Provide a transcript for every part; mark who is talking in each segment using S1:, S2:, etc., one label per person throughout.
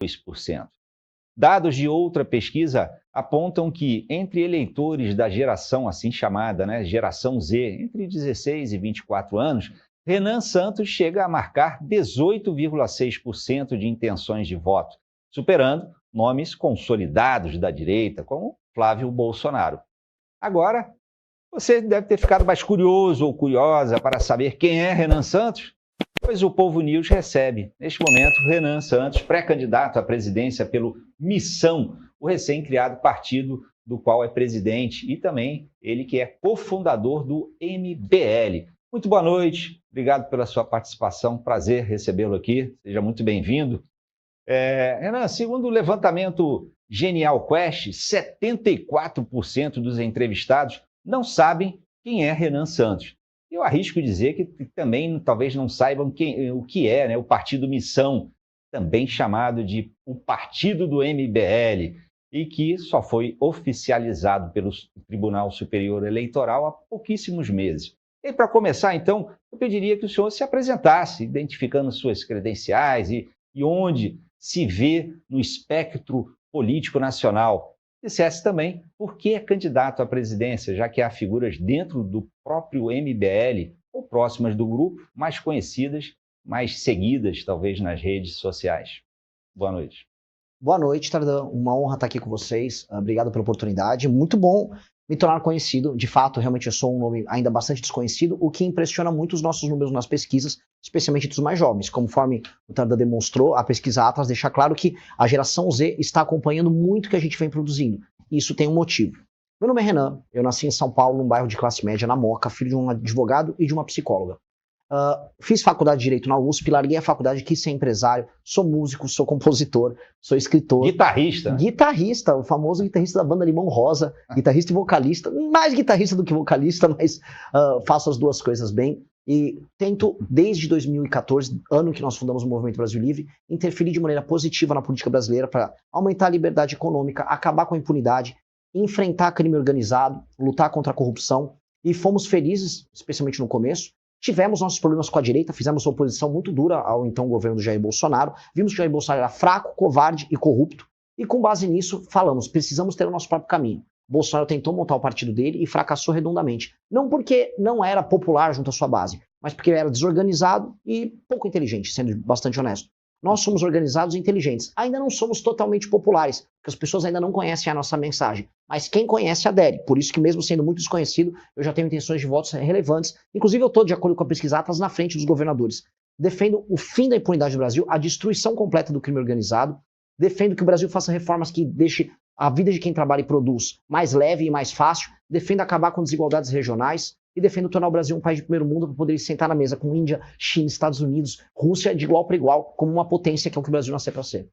S1: 2%. Dados de outra pesquisa apontam que, entre eleitores da geração assim chamada, geração Z, entre 16 e 24 anos, Renan Santos chega a marcar 18,6% de intenções de voto, superando nomes consolidados da direita, como Flávio Bolsonaro. Agora, você deve ter ficado mais curioso ou curiosa para saber quem é Renan Santos? Pois o Povo News recebe, neste momento, Renan Santos, pré-candidato à presidência pelo Missão, o recém-criado partido do qual é presidente, e também ele que é cofundador do MBL. Muito boa noite, obrigado pela sua participação, prazer recebê-lo aqui, seja muito bem-vindo. Renan, segundo o levantamento Genial Quest, 74% dos entrevistados não sabem quem é Renan Santos. Eu arrisco dizer que também talvez não saibam o que é, o Partido Missão, também chamado de o Partido do MBL, e que só foi oficializado pelo Tribunal Superior Eleitoral há pouquíssimos meses. E para começar, então, eu pediria que o senhor se apresentasse, identificando suas credenciais e onde se vê no espectro político nacional. Dissesse também por que é candidato à presidência, já que há figuras dentro do próprio MBL ou próximas do grupo, mais conhecidas, mais seguidas, talvez, nas redes sociais. Boa noite.
S2: Boa noite, Tardan. Uma honra estar aqui com vocês. Obrigado pela oportunidade. Muito bom me tornar conhecido. De fato, realmente eu sou um nome ainda bastante desconhecido, o que impressiona muito os nossos números nas pesquisas, especialmente dos mais jovens. Conforme o Tardan demonstrou, a pesquisa Atlas deixa claro que a geração Z está acompanhando muito o que a gente vem produzindo. E isso tem um motivo. Meu nome é Renan, eu nasci em São Paulo, num bairro de classe média, na Moca, filho de um advogado e de uma psicóloga. Fiz faculdade de Direito na USP, larguei a faculdade, quis ser empresário, sou músico, sou compositor, sou escritor.
S1: Guitarrista.
S2: Guitarrista, o famoso guitarrista da banda Limão Rosa, guitarrista e vocalista, mais guitarrista do que vocalista, mas faço as duas coisas bem. E tento, desde 2014, ano que nós fundamos o Movimento Brasil Livre, interferir de maneira positiva na política brasileira para aumentar a liberdade econômica, acabar com a impunidade, enfrentar crime organizado, lutar contra a corrupção. E fomos felizes, especialmente no começo. Tivemos nossos problemas com a direita, fizemos uma oposição muito dura ao então governo do Jair Bolsonaro. Vimos que o Jair Bolsonaro era fraco, covarde e corrupto. E com base nisso, falamos, precisamos ter o nosso próprio caminho. Bolsonaro tentou montar o partido dele e fracassou redondamente. Não porque não era popular junto à sua base, mas porque era desorganizado e pouco inteligente, sendo bastante honesto. Nós somos organizados e inteligentes. Ainda não somos totalmente populares, porque as pessoas ainda não conhecem a nossa mensagem. Mas quem conhece adere. Por isso que mesmo sendo muito desconhecido, eu já tenho intenções de votos relevantes. Inclusive eu estou, de acordo com a pesquisa Atlas, na frente dos governadores. Defendo o fim da impunidade no Brasil, a destruição completa do crime organizado. Defendo que o Brasil faça reformas que deixem a vida de quem trabalha e produz mais leve e mais fácil. Defendo acabar com desigualdades regionais. E defendo tornar o Brasil um país de primeiro mundo para poder sentar na mesa com Índia, China, Estados Unidos, Rússia de igual para igual, como uma potência que é o que o Brasil nasceu para ser.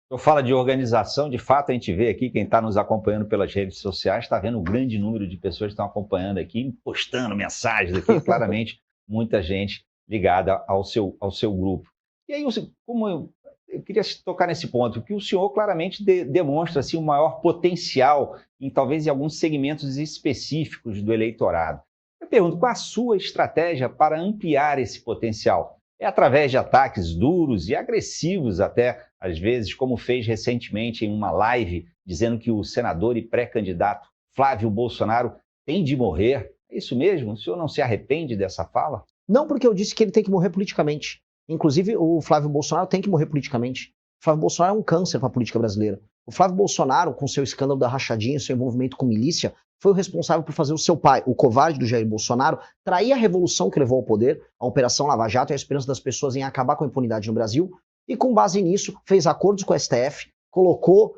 S1: Eu falo de organização, de fato a gente vê aqui, quem está nos acompanhando pelas redes sociais, está vendo um grande número de pessoas que estão acompanhando aqui, postando mensagens aqui, claramente muita gente ligada ao seu grupo. E aí, como eu queria tocar nesse ponto, que o senhor claramente demonstra assim, um maior potencial talvez em alguns segmentos específicos do eleitorado. Eu pergunto, qual a sua estratégia para ampliar esse potencial? É através de ataques duros e agressivos até, às vezes, como fez recentemente em uma live, dizendo que o senador e pré-candidato Flávio Bolsonaro tem de morrer? É isso mesmo? O senhor não se arrepende dessa fala?
S2: Não, porque eu disse que ele tem que morrer politicamente. Inclusive, o Flávio Bolsonaro tem que morrer politicamente. O Flávio Bolsonaro é um câncer para a política brasileira. O Flávio Bolsonaro, com seu escândalo da rachadinha, seu envolvimento com milícia, foi o responsável por fazer o seu pai, o covarde do Jair Bolsonaro, trair a revolução que levou ao poder, a Operação Lava Jato e a esperança das pessoas em acabar com a impunidade no Brasil, e com base nisso fez acordos com o STF, colocou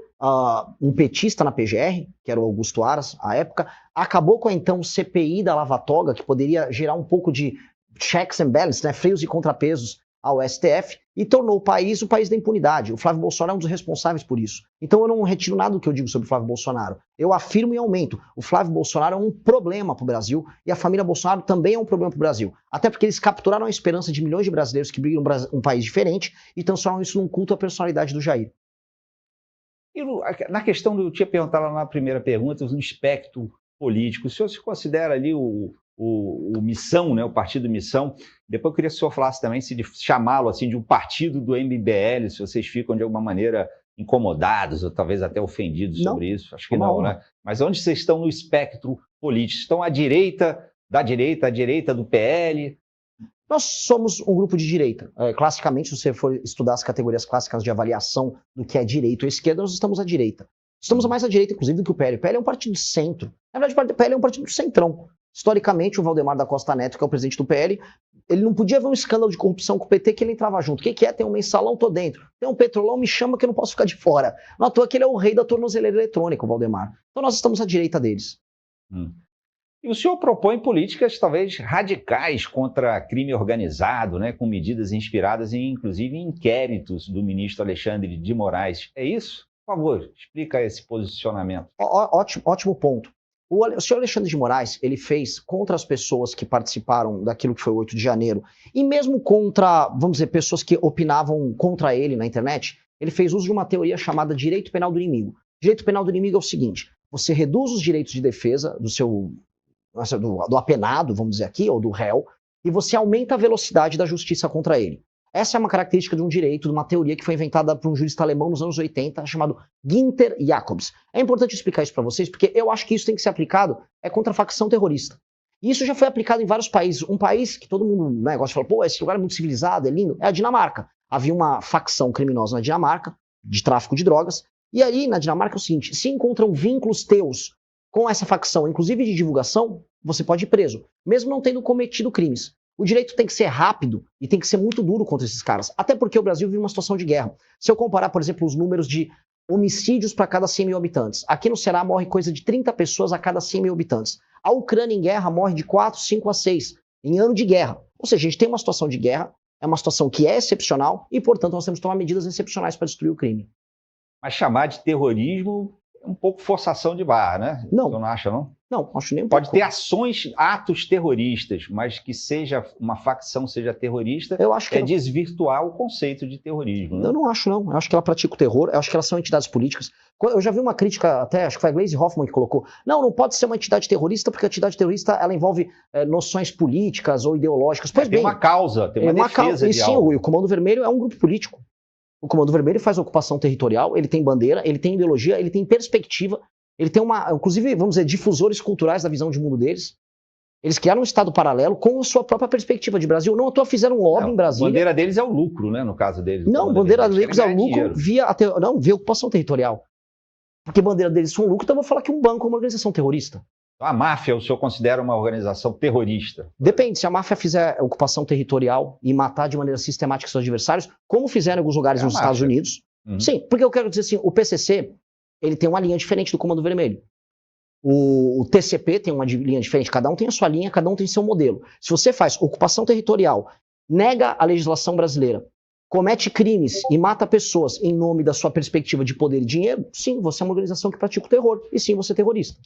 S2: um petista na PGR, que era o Augusto Aras, à época, acabou com a então CPI da Lava Toga, que poderia gerar um pouco de checks and balances, freios e contrapesos ao STF, e tornou o país da impunidade. O Flávio Bolsonaro é um dos responsáveis por isso. Então eu não retiro nada do que eu digo sobre o Flávio Bolsonaro. Eu afirmo e aumento. O Flávio Bolsonaro é um problema para o Brasil, e a família Bolsonaro também é um problema para o Brasil. Até porque eles capturaram a esperança de milhões de brasileiros que brigam um país diferente e transformam isso num culto à personalidade do Jair.
S1: E na questão, eu tinha perguntado lá na primeira pergunta, no espectro político, o senhor se considera ali o o Missão, né, o Partido Missão. Depois eu queria que o senhor falasse também se chamá-lo assim, de um partido do MBL, se vocês ficam de alguma maneira incomodados ou talvez até ofendidos sobre isso. Acho que não, né? Mas onde vocês estão no espectro político? Estão à direita, à direita do PL?
S2: Nós somos um grupo de direita. Classicamente, se você for estudar as categorias clássicas de avaliação do que é direita ou esquerda, nós estamos à direita. Estamos mais à direita, inclusive, do que o PL. O PL é um partido de centro. Na verdade, o PL é um partido de centrão. Historicamente, o Valdemar da Costa Neto, que é o presidente do PL, ele não podia ver um escândalo de corrupção com o PT que ele entrava junto. O que é? Tem um mensalão, tô dentro. Tem um petrolão, me chama que eu não posso ficar de fora. Não à toa que ele é o rei da tornozeleira eletrônica, o Valdemar. Então nós estamos à direita deles.
S1: E o senhor propõe políticas talvez radicais contra crime organizado, né, com medidas inspiradas em, inclusive, inquéritos do ministro Alexandre de Moraes. É isso? Por favor, explica esse posicionamento.
S2: Ótimo ponto. O senhor Alexandre de Moraes, ele fez contra as pessoas que participaram daquilo que foi o 8 de janeiro, e mesmo contra, vamos dizer, pessoas que opinavam contra ele na internet, ele fez uso de uma teoria chamada direito penal do inimigo. Direito penal do inimigo é o seguinte: você reduz os direitos de defesa do apenado, vamos dizer aqui, ou do réu, e você aumenta a velocidade da justiça contra ele. Essa é uma característica de um direito, de uma teoria que foi inventada por um jurista alemão nos anos 80, chamado Günther Jacobs. É importante explicar isso para vocês, porque eu acho que isso tem que ser aplicado contra a facção terrorista. E isso já foi aplicado em vários países. Um país que todo mundo gosta de falar, pô, esse lugar é muito civilizado, é lindo, é a Dinamarca. Havia uma facção criminosa na Dinamarca, de tráfico de drogas, e aí na Dinamarca é o seguinte: se encontram vínculos teus com essa facção, inclusive de divulgação, você pode ir preso, mesmo não tendo cometido crimes. O direito tem que ser rápido e tem que ser muito duro contra esses caras. Até porque o Brasil vive uma situação de guerra. Se eu comparar, por exemplo, os números de homicídios para cada 100 mil habitantes. Aqui no Ceará morre coisa de 30 pessoas a cada 100 mil habitantes. A Ucrânia em guerra morre de 4, 5 a 6 em ano de guerra. Ou seja, a gente tem uma situação de guerra, é uma situação que é excepcional e, portanto, nós temos que tomar medidas excepcionais para destruir o crime.
S1: Mas chamar de terrorismo é um pouco forçação de barra, né?
S2: Não.
S1: Você não acha, não?
S2: Não, acho nem um
S1: Pode
S2: pouco.
S1: ter ações, atos terroristas, mas que seja uma facção seja terrorista,
S2: eu acho que
S1: desvirtuar o conceito de terrorismo. Né?
S2: Eu não acho, não. Eu acho que ela pratica o terror, eu acho que elas são entidades políticas. Eu já vi uma crítica, até, acho que foi a Gleisi Hoffmann que colocou, não pode ser uma entidade terrorista, porque a entidade terrorista ela envolve noções políticas ou ideológicas. Pois bem,
S1: tem uma causa, tem uma defesa de algo.
S2: Sim, o Comando Vermelho é um grupo político. O Comando Vermelho faz ocupação territorial, ele tem bandeira, ele tem ideologia, ele tem perspectiva. Ele tem inclusive, vamos dizer, difusores culturais da visão de mundo deles. Eles criaram um estado paralelo com a sua própria perspectiva de Brasil. Não à toa fizeram um lobby em Brasília.
S1: A bandeira deles é o lucro, né? No caso deles.
S2: Não, a bandeira deles é o lucro via ocupação territorial. Porque a bandeira deles foi um lucro, então eu vou falar que um banco é uma organização terrorista.
S1: A máfia, o senhor considera uma organização terrorista?
S2: Depende, se a máfia fizer ocupação territorial e matar de maneira sistemática seus adversários, como fizeram em alguns lugares nos Estados Unidos. Sim, porque eu quero dizer assim, o PCC, ele tem uma linha diferente do Comando Vermelho. O TCP tem uma linha diferente, cada um tem a sua linha, cada um tem seu modelo. Se você faz ocupação territorial, nega a legislação brasileira, comete crimes e mata pessoas em nome da sua perspectiva de poder e dinheiro, sim, você é uma organização que pratica o terror, e sim, você é terrorista.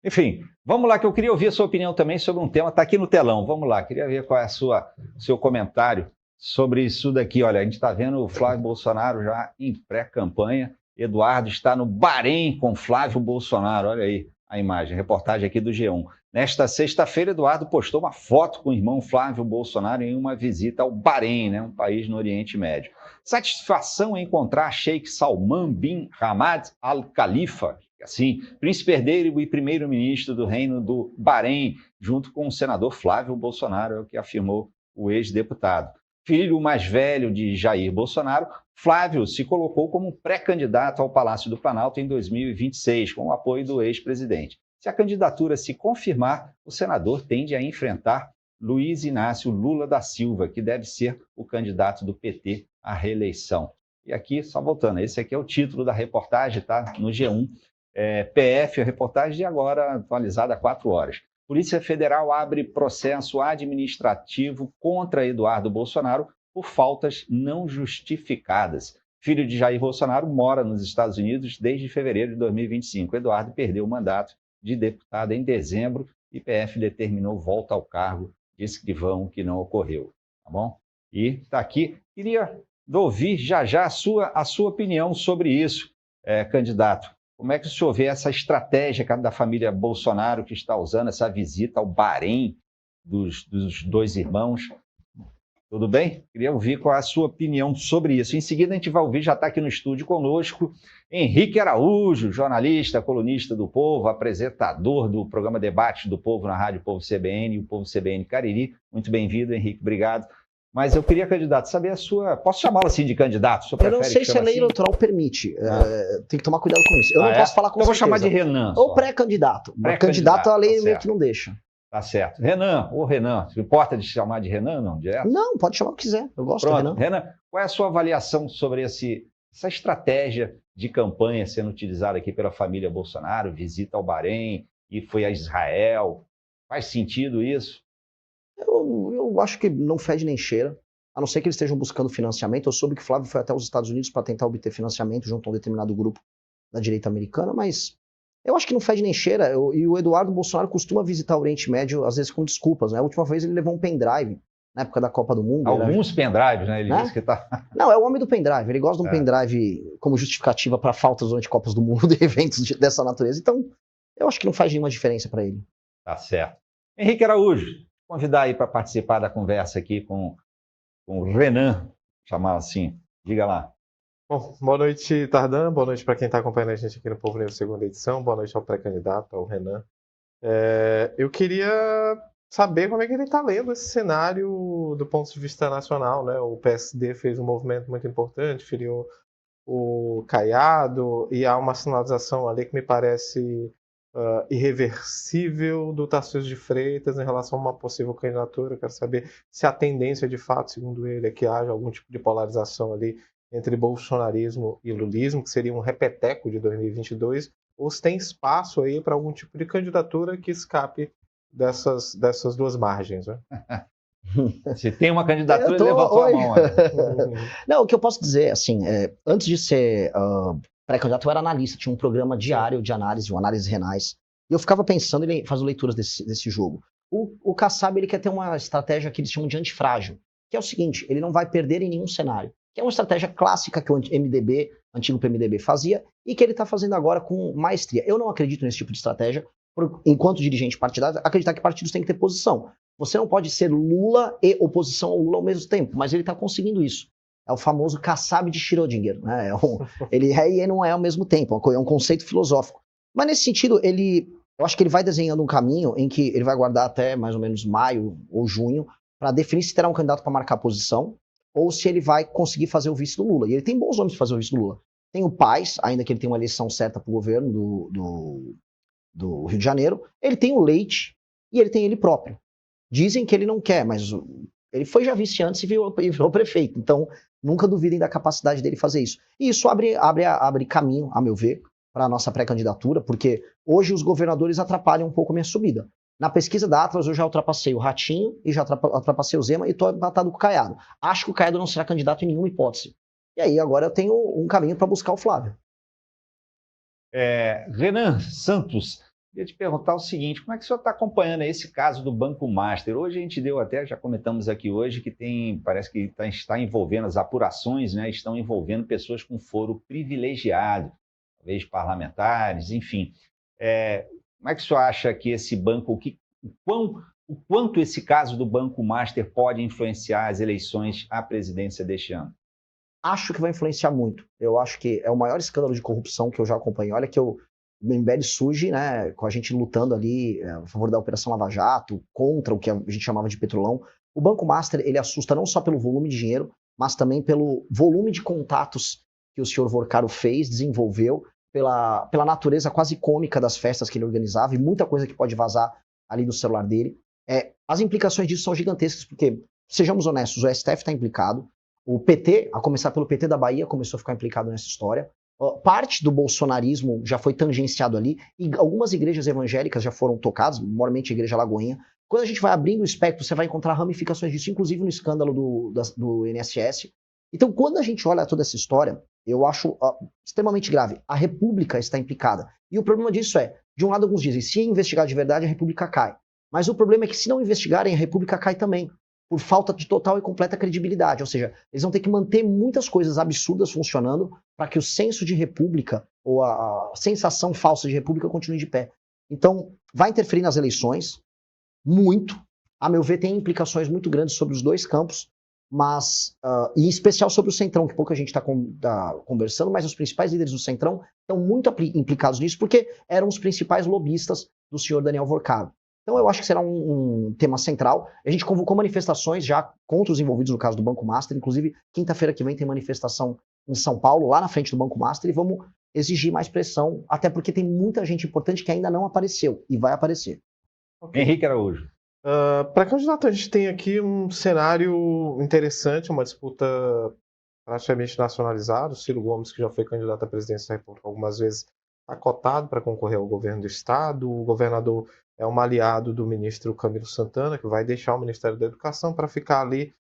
S1: Enfim, vamos lá, que eu queria ouvir a sua opinião também sobre um tema, está aqui no telão, vamos lá, queria ver qual é o seu comentário sobre isso daqui. Olha, a gente está vendo o Flávio Bolsonaro já em pré-campanha, Eduardo está no Bahrein com Flávio Bolsonaro, olha aí a imagem, reportagem aqui do G1. Nesta sexta-feira, Eduardo postou uma foto com o irmão Flávio Bolsonaro em uma visita ao Bahrein, né, um país no Oriente Médio. Satisfação em encontrar Sheikh Salman bin Hamad Al Khalifa, assim, príncipe herdeiro e primeiro-ministro do Reino do Bahrein, junto com o senador Flávio Bolsonaro, é o que afirmou o ex-deputado. Filho mais velho de Jair Bolsonaro, Flávio se colocou como pré-candidato ao Palácio do Planalto em 2026, com o apoio do ex-presidente. Se a candidatura se confirmar, o senador tende a enfrentar Luiz Inácio Lula da Silva, que deve ser o candidato do PT à reeleição. E aqui, só voltando, esse aqui é o título da reportagem, tá? No G1. PF, a reportagem de agora atualizada há 4 horas. Polícia Federal abre processo administrativo contra Eduardo Bolsonaro por faltas não justificadas. Filho de Jair Bolsonaro mora nos Estados Unidos desde fevereiro de 2025. Eduardo perdeu o mandato de deputado em dezembro e PF determinou volta ao cargo de escrivão, que não ocorreu. Tá bom? E está aqui. Queria ouvir já a sua opinião sobre isso, candidato. Como é que o senhor vê essa estratégia da família Bolsonaro que está usando essa visita ao Bahrein dos dois irmãos? Tudo bem? Queria ouvir qual é a sua opinião sobre isso. Em seguida, a gente vai ouvir, já está aqui no estúdio conosco, Henrique Araújo, jornalista, colunista do Povo, apresentador do programa Debate do Povo na Rádio Povo CBN e o Povo CBN Cariri. Muito bem-vindo, Henrique, obrigado. Mas eu queria, candidato, saber a sua... Posso chamá-lo assim de candidato?
S2: Eu não sei se a lei eleitoral permite. Tem que tomar cuidado com isso. Eu não posso falar com
S1: certeza. Eu vou chamar de Renan.
S2: Ou pré-candidato. Candidato a lei meio que não deixa.
S1: Tá certo. Renan, se importa de chamar de Renan, não? Direto?
S2: Não, pode chamar o que quiser. Eu gosto do Renan.
S1: Renan, qual é a sua avaliação sobre essa estratégia de campanha sendo utilizada aqui pela família Bolsonaro, visita ao Bahrein e foi a Israel? Faz sentido isso?
S2: Eu acho que não fede nem cheira, a não ser que eles estejam buscando financiamento. Eu soube que o Flávio foi até os Estados Unidos para tentar obter financiamento junto a um determinado grupo da direita americana, mas eu acho que não fede nem cheira. E o Eduardo Bolsonaro costuma visitar o Oriente Médio, às vezes com desculpas, né? A última vez ele levou um pendrive, na época da Copa do Mundo.
S1: Alguns pendrives, né? Ele disse que tá...
S2: Não, é o homem do pendrive. Ele gosta de um pendrive como justificativa para faltas durante Copas do Mundo e eventos dessa natureza. Então, eu acho que não faz nenhuma diferença para ele.
S1: Tá certo. Henrique Araújo, convidar aí para participar da conversa aqui com o Renan, chamar assim. Diga lá.
S3: Bom, boa noite, Tardan. Boa noite para quem está acompanhando a gente aqui no Povo News segunda edição. Boa noite ao pré-candidato, ao Renan. Eu queria saber como é que ele está lendo esse cenário do ponto de vista nacional, né? O PSD fez um movimento muito importante, filiou o Caiado, e há uma sinalização ali que me parece irreversível do Tarcísio de Freitas em relação a uma possível candidatura. Eu quero saber se a tendência de fato, segundo ele, é que haja algum tipo de polarização ali entre bolsonarismo e lulismo, que seria um repeteco de 2022, ou se tem espaço aí para algum tipo de candidatura que escape dessas duas margens, né?
S1: Se tem uma candidatura, ele levantou a mão.
S2: Não, o que eu posso dizer, assim, antes de ser pré-candidato, eu era analista, tinha um programa diário de análise, análises renais, e eu ficava pensando em fazer leituras desse jogo. O Kassab, ele quer ter uma estratégia que eles chamam de antifrágil, que é o seguinte: ele não vai perder em nenhum cenário, que é uma estratégia clássica que o MDB, antigo PMDB, fazia, e que ele está fazendo agora com maestria. Eu não acredito nesse tipo de estratégia, enquanto dirigente partidário, acreditar que partidos têm que ter posição. Você não pode ser Lula e oposição ao Lula ao mesmo tempo, mas ele está conseguindo isso. É o famoso Kassab de Schrödinger, né? Ele é e não é ao mesmo tempo, é um conceito filosófico. Mas nesse sentido, eu acho que ele vai desenhando um caminho em que ele vai guardar até mais ou menos maio ou junho para definir se terá um candidato para marcar posição ou se ele vai conseguir fazer o vice do Lula. E ele tem bons nomes para fazer o vice do Lula. Tem o Paes, ainda que ele tenha uma eleição certa para o governo do Rio de Janeiro. Ele tem o Leite e ele tem ele próprio. Dizem que ele não quer, mas ele foi já vice antes e virou prefeito. Então, nunca duvidem da capacidade dele fazer isso. E isso abre caminho, a meu ver, para a nossa pré-candidatura, porque hoje os governadores atrapalham um pouco a minha subida. Na pesquisa da Atlas, eu já ultrapassei o Ratinho e já ultrapassei o Zema e estou empatado com o Caiado. Acho que o Caiado não será candidato em nenhuma hipótese. E aí agora eu tenho um caminho para buscar o Flávio.
S1: Renan Santos, queria te perguntar o seguinte: como é que o senhor está acompanhando esse caso do Banco Master? Hoje a gente já comentamos aqui hoje que parece que está envolvendo as apurações, né? Estão envolvendo pessoas com foro privilegiado, talvez parlamentares, enfim. Como é que o senhor acha que esse banco, o quanto esse caso do Banco Master pode influenciar as eleições à presidência deste ano?
S2: Acho que vai influenciar muito. Eu acho que é o maior escândalo de corrupção que eu já acompanhei. Olha que o MBL surge, né, com a gente lutando ali a favor da Operação Lava Jato, contra o que a gente chamava de petrolão. O Banco Master, ele assusta não só pelo volume de dinheiro, mas também pelo volume de contatos que o senhor Vorcaro desenvolveu, pela natureza quase cômica das festas que ele organizava e muita coisa que pode vazar ali no celular dele. As implicações disso são gigantescas, porque, sejamos honestos, o STF está implicado, o PT, a começar pelo PT da Bahia, começou a ficar implicado nessa história, parte do bolsonarismo já foi tangenciado ali, e algumas igrejas evangélicas já foram tocadas, maiormente a Igreja Lagoinha. Quando a gente vai abrindo o espectro, você vai encontrar ramificações disso, inclusive no escândalo do INSS. Então, quando a gente olha toda essa história, eu acho extremamente grave. A República está implicada. E o problema disso de um lado, alguns dizem, se investigar de verdade, a República cai. Mas o problema é que, se não investigarem, a República cai também, por falta de total e completa credibilidade. Ou seja, eles vão ter que manter muitas coisas absurdas funcionando para que o senso de república ou a sensação falsa de república continue de pé. Então, vai interferir nas eleições, muito. A meu ver, tem implicações muito grandes sobre os dois campos, mas, e em especial sobre o Centrão, que pouca gente está conversando, mas os principais líderes do Centrão estão muito implicados nisso, porque eram os principais lobistas do senhor Daniel Vorcado. Então eu acho que será um tema central. A gente convocou manifestações já contra os envolvidos no caso do Banco Master, inclusive quinta-feira que vem tem manifestação em São Paulo, lá na frente do Banco Master, e vamos exigir mais pressão, até porque tem muita gente importante que ainda não apareceu, e vai aparecer.
S3: Okay.
S1: Henrique Araújo.
S3: Para candidato, a gente tem aqui um cenário interessante, uma disputa praticamente nacionalizada. O Ciro Gomes, que já foi candidato à presidência da República algumas vezes, está cotado para concorrer ao governo do Estado. O governador é um aliado do ministro Camilo Santana, que vai deixar o Ministério da Educação para ficar ali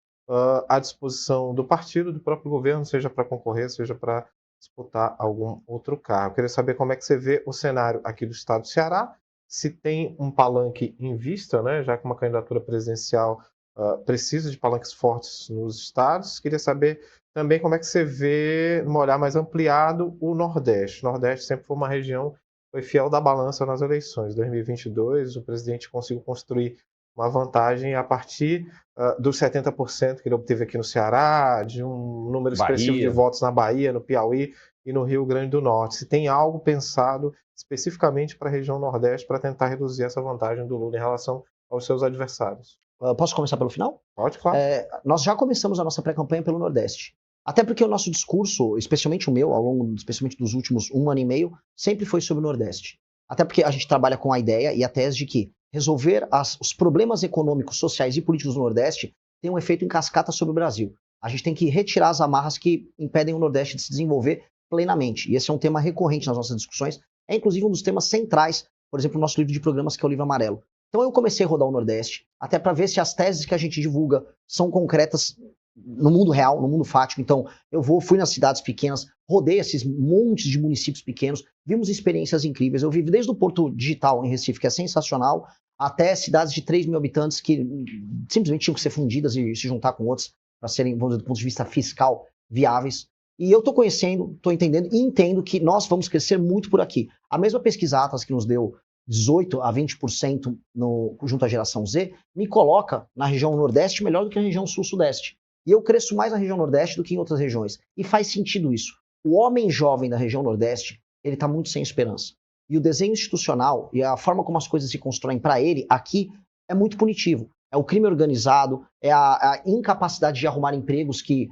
S3: à disposição do partido, do próprio governo, seja para concorrer, seja para disputar algum outro cargo. Eu queria saber como é que você vê o cenário aqui do Estado do Ceará, se tem um palanque em vista, né, já que uma candidatura presidencial precisa de palanques fortes nos estados. Queria saber também como é que você vê, num olhar mais ampliado, o Nordeste. O Nordeste sempre foi uma região que foi fiel da balança nas eleições. Em 2022, o presidente conseguiu construir uma vantagem a partir dos 70% que ele obteve aqui no Ceará, de um número expressivo de votos na Bahia, no Piauí e no Rio Grande do Norte. Se tem algo pensado especificamente para a região Nordeste para tentar reduzir essa vantagem do Lula em relação aos seus adversários.
S2: Posso começar pelo final?
S3: Pode, claro.
S2: Nós já começamos a nossa pré-campanha pelo Nordeste. Até porque o nosso discurso, especialmente o meu, ao longo, especialmente dos últimos 1 ano e meio, sempre foi sobre o Nordeste. Até porque a gente trabalha com a ideia e a tese de que resolver os problemas econômicos, sociais e políticos do Nordeste tem um efeito em cascata sobre o Brasil. A gente tem que retirar as amarras que impedem o Nordeste de se desenvolver plenamente. E esse é um tema recorrente nas nossas discussões. É inclusive um dos temas centrais, por exemplo, no nosso livro de programas, que é o Livro Amarelo. Então eu comecei a rodar o Nordeste, até para ver se as teses que a gente divulga são concretas no mundo real, no mundo fático. Então fui nas cidades pequenas, rodei esses montes de municípios pequenos, vimos experiências incríveis. Eu vivi desde o Porto Digital em Recife, que é sensacional, até cidades de 3 mil habitantes que simplesmente tinham que ser fundidas e se juntar com outras para serem, vamos dizer, do ponto de vista fiscal, viáveis. E eu estou conhecendo, estou entendendo e entendo que nós vamos crescer muito por aqui. A mesma pesquisa Atlas que nos deu 18% a 20% junto à geração Z, me coloca na região Nordeste melhor do que na região Sul-Sudeste. E eu cresço mais na região Nordeste do que em outras regiões. E faz sentido isso. O homem jovem da região Nordeste, ele está muito sem esperança. E o desenho institucional e a forma como as coisas se constroem para ele aqui é muito punitivo. É o crime organizado, é a incapacidade de arrumar empregos que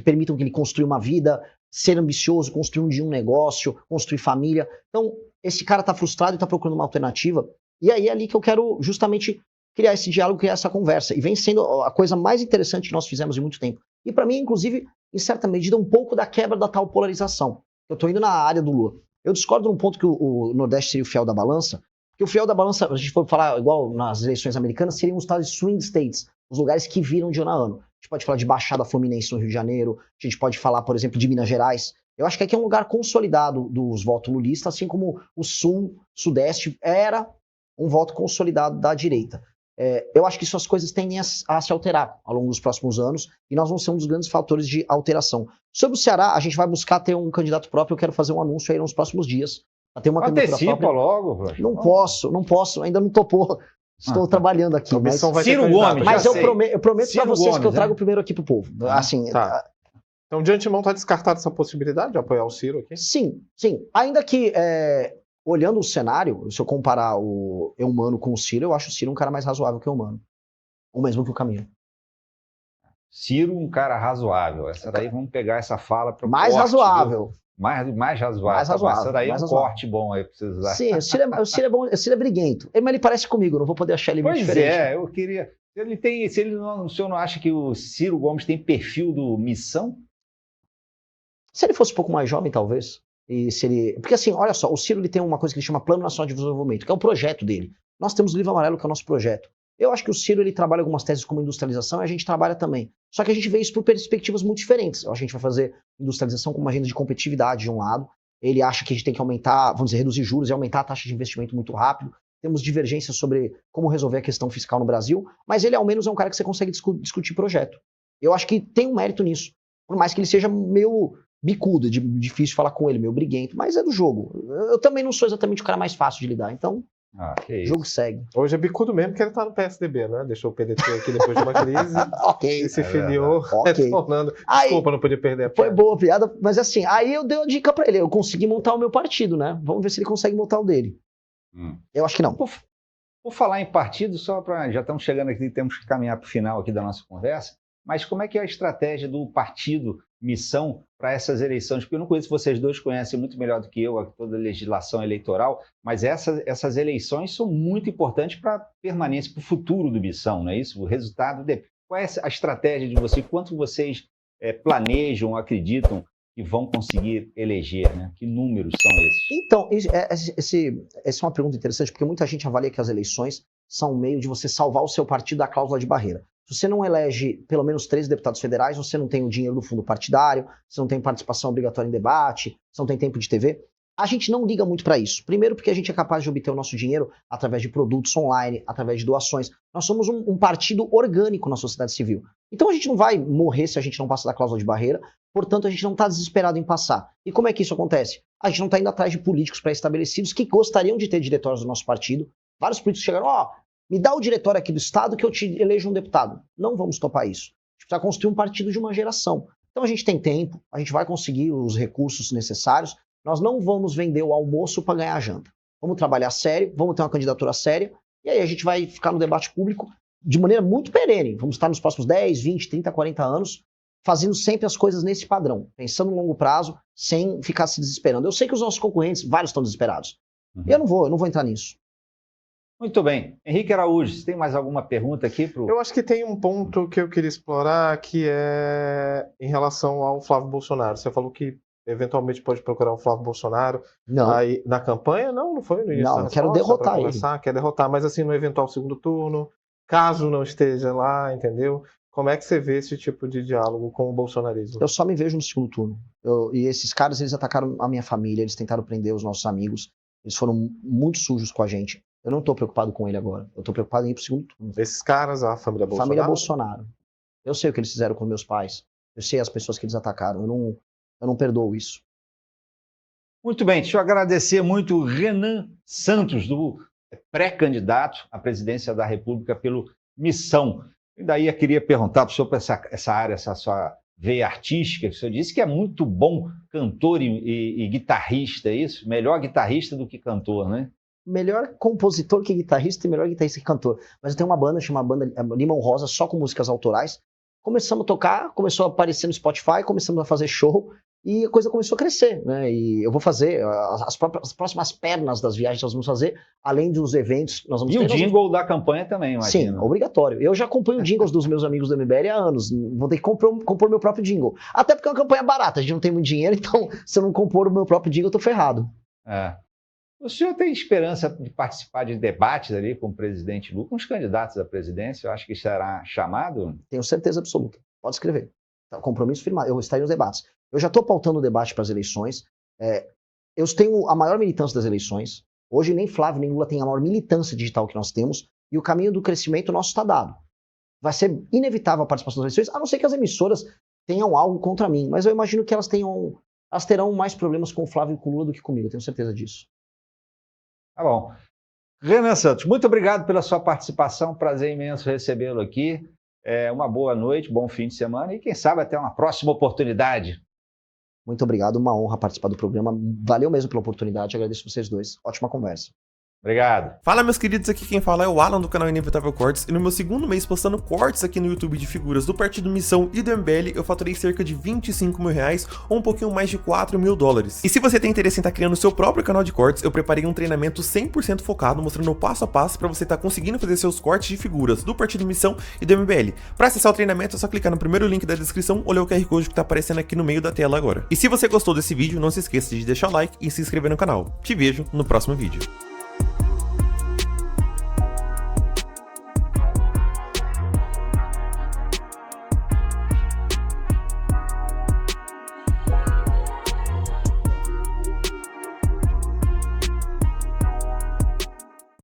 S2: permitam que ele construa uma vida, ser ambicioso, construir um negócio, construir família. Então, esse cara está frustrado e está procurando uma alternativa. E aí é ali que eu quero justamente criar esse diálogo, criar essa conversa. E vem sendo a coisa mais interessante que nós fizemos em muito tempo. E para mim, inclusive, em certa medida, um pouco da quebra da tal polarização. Eu estou indo na área do Lula. Eu discordo num ponto que o Nordeste seria o fiel da balança, que o fiel da balança, se a gente for falar igual nas eleições americanas, seriam os tais swing states, os lugares que viram de ano a ano. A gente pode falar de Baixada Fluminense no Rio de Janeiro, a gente pode falar, por exemplo, de Minas Gerais. Eu acho que aqui é um lugar consolidado dos votos lulistas, assim como o Sul, Sudeste era um voto consolidado da direita. Eu acho que essas coisas tendem a se alterar ao longo dos próximos anos e nós vamos ser um dos grandes fatores de alteração. Sobre o Ceará, a gente vai buscar ter um candidato próprio. Eu quero fazer um anúncio aí nos próximos dias. Ter uma
S1: Antecipa logo.
S2: Não posso, ainda não topou. Estou trabalhando aqui.
S3: Mas
S1: Ciro Gomes,
S2: mas eu prometo para vocês que eu trago primeiro aqui pro povo. Assim,
S3: tá. Então, de antemão, está descartada essa possibilidade de apoiar o Ciro aqui?
S2: Sim. Ainda que, olhando o cenário, se eu comparar o Eumano com o Ciro, eu acho o Ciro um cara mais razoável que o Eumano. Ou mesmo que o Camilo.
S1: Ciro, um cara razoável. Essa daí, vamos pegar essa fala para o
S2: mais
S1: corte,
S2: razoável.
S1: Mais razoável.
S2: Mais razoável.
S1: Essa daí é um corte bom aí para vocês usarem.
S2: Sim, o Ciro é bom, o Ciro é briguento. Mas ele parece comigo, não vou poder achar ele muito diferente.
S1: Pois é, eu queria... o senhor não acha que o Ciro Gomes tem perfil do Missão?
S2: Se ele fosse um pouco mais jovem, talvez. Porque assim, olha só, o Ciro ele tem uma coisa que ele chama Plano Nacional de Desenvolvimento, que é o projeto dele. Nós temos o Livro Amarelo, que é o nosso projeto. Eu acho que o Ciro ele trabalha algumas teses como industrialização e a gente trabalha também. Só que a gente vê isso por perspectivas muito diferentes. Eu acho que a gente vai fazer industrialização como uma agenda de competitividade de um lado. Ele acha que a gente tem que aumentar, vamos dizer, reduzir juros e aumentar a taxa de investimento muito rápido. Temos divergências sobre como resolver a questão fiscal no Brasil, mas ele ao menos é um cara que você consegue discutir projeto. Eu acho que tem um mérito nisso. Por mais que ele seja meio bicudo, difícil falar com ele, meio briguento, mas é do jogo. Eu também não sou exatamente o cara mais fácil de lidar, então o jogo segue.
S3: Hoje é bicudo mesmo, porque ele tá no PSDB, né? Deixou o PDT aqui depois de uma crise.
S2: Ok.
S3: E se filiou, retornando. Desculpa, não podia perder a
S2: piada. Foi boa a piada, mas assim, aí eu dei uma dica pra ele, eu consegui montar o meu partido, né? Vamos ver se ele consegue montar o dele. Eu acho que não.
S1: Por falar em partido, já estamos chegando aqui, temos que caminhar para o final aqui da nossa conversa, mas como é que é a estratégia do partido Missão para essas eleições? Porque eu não conheço, vocês dois conhecem muito melhor do que eu toda a legislação eleitoral, mas essas eleições são muito importantes para a permanência, para o futuro do Missão, não é isso? O resultado. Qual é a estratégia de vocês? Quanto vocês planejam, acreditam que vão conseguir eleger, né? Que números são esses?
S2: Então, essa é uma pergunta interessante, porque muita gente avalia que as eleições são um meio de você salvar o seu partido da cláusula de barreira. Se você não elege pelo menos 13 deputados federais, você não tem o dinheiro do fundo partidário, você não tem participação obrigatória em debate, você não tem tempo de TV. A gente não liga muito para isso. Primeiro porque a gente é capaz de obter o nosso dinheiro através de produtos online, através de doações. Nós somos um partido orgânico na sociedade civil. Então a gente não vai morrer se a gente não passa da cláusula de barreira, portanto a gente não está desesperado em passar. E como é que isso acontece? A gente não está indo atrás de políticos pré-estabelecidos que gostariam de ter diretórios do nosso partido. Vários políticos chegaram, me dá o diretório aqui do Estado que eu te elejo um deputado. Não vamos topar isso. A gente precisa construir um partido de uma geração. Então a gente tem tempo, a gente vai conseguir os recursos necessários. Nós não vamos vender o almoço para ganhar a janta. Vamos trabalhar sério, vamos ter uma candidatura séria, e aí a gente vai ficar no debate público de maneira muito perene. Vamos estar nos próximos 10, 20, 30, 40 anos, fazendo sempre as coisas nesse padrão, pensando no longo prazo, sem ficar se desesperando. Eu sei que os nossos concorrentes, vários estão desesperados. Eu não vou entrar nisso.
S1: Muito bem. Henrique Araújo, você tem mais alguma pergunta aqui?
S3: Eu acho que tem um ponto que eu queria explorar, que é em relação ao Flávio Bolsonaro. Você falou que eventualmente pode procurar o Flávio Bolsonaro.
S2: Não.
S3: Aí, na campanha? Não foi no início.
S2: Não, eu quero derrotar ele.
S3: Quer derrotar, mas assim, no eventual segundo turno, caso não esteja lá, entendeu? Como é que você vê esse tipo de diálogo com o bolsonarismo?
S2: Eu só me vejo no segundo turno. E esses caras, eles atacaram a minha família, eles tentaram prender os nossos amigos, eles foram muito sujos com a gente. Eu não estou preocupado com ele agora. Eu estou preocupado em ir pro segundo turno.
S3: Esses caras, a família Bolsonaro?
S2: Família Bolsonaro. Eu sei o que eles fizeram com meus pais. Eu sei as pessoas que eles atacaram. Eu não perdoo isso.
S1: Muito bem. Deixa eu agradecer muito o Renan Santos, do pré-candidato à presidência da República pelo Missão. E daí eu queria perguntar para o senhor, para essa área, essa sua veia artística, que o senhor disse que é muito bom cantor e guitarrista, é isso? Melhor guitarrista do que cantor, né?
S2: Melhor compositor que guitarrista e melhor guitarrista que cantor. Mas eu tenho uma banda chamada Limão Rosa, só com músicas autorais. Começamos a tocar, começou a aparecer no Spotify, começamos a fazer show e a coisa começou a crescer, né? E eu vou fazer as próximas pernas das viagens que nós vamos fazer, além dos eventos que nós vamos ter.
S1: E o jingle da campanha também, imagina.
S2: Sim, obrigatório. Eu já acompanho jingles dos meus amigos do MBL há anos. Vou ter que compor meu próprio jingle. Até porque é uma campanha barata, a gente não tem muito dinheiro, então se eu não compor o meu próprio jingle, eu tô ferrado.
S1: O senhor tem esperança de participar de debates ali com o presidente Lula, com os candidatos à presidência? Eu acho que será chamado?
S2: Tenho certeza absoluta. Pode escrever. Tá, compromisso firmado. Eu estarei nos debates. Eu já estou pautando o debate para as eleições. Eu tenho a maior militância das eleições. Hoje nem Flávio nem Lula têm a maior militância digital que nós temos. E o caminho do crescimento nosso está dado. Vai ser inevitável a participação das eleições, a não ser que as emissoras tenham algo contra mim. Mas eu imagino que elas terão mais problemas com o Flávio e com o Lula do que comigo. Eu tenho certeza disso.
S1: Tá bom. Renan Santos, muito obrigado pela sua participação. Prazer imenso recebê-lo aqui. Uma boa noite, bom fim de semana e quem sabe até uma próxima oportunidade.
S2: Muito obrigado, uma honra participar do programa. Valeu mesmo pela oportunidade, agradeço vocês dois. Ótima conversa.
S1: Obrigado.
S4: Fala, meus queridos, aqui quem fala é o Alan do canal Inevitável Cortes, e no meu segundo mês postando cortes aqui no YouTube de figuras do Partido Missão e do MBL, eu faturei cerca de R$25 mil, ou um pouquinho mais de $4 mil. E se você tem interesse em estar criando o seu próprio canal de cortes, eu preparei um treinamento 100% focado, mostrando o passo a passo para você estar conseguindo fazer seus cortes de figuras do Partido Missão e do MBL. Para acessar o treinamento é só clicar no primeiro link da descrição ou ler o QR Code que está aparecendo aqui no meio da tela agora. E se você gostou desse vídeo, não se esqueça de deixar o like e se inscrever no canal. Te vejo no próximo vídeo.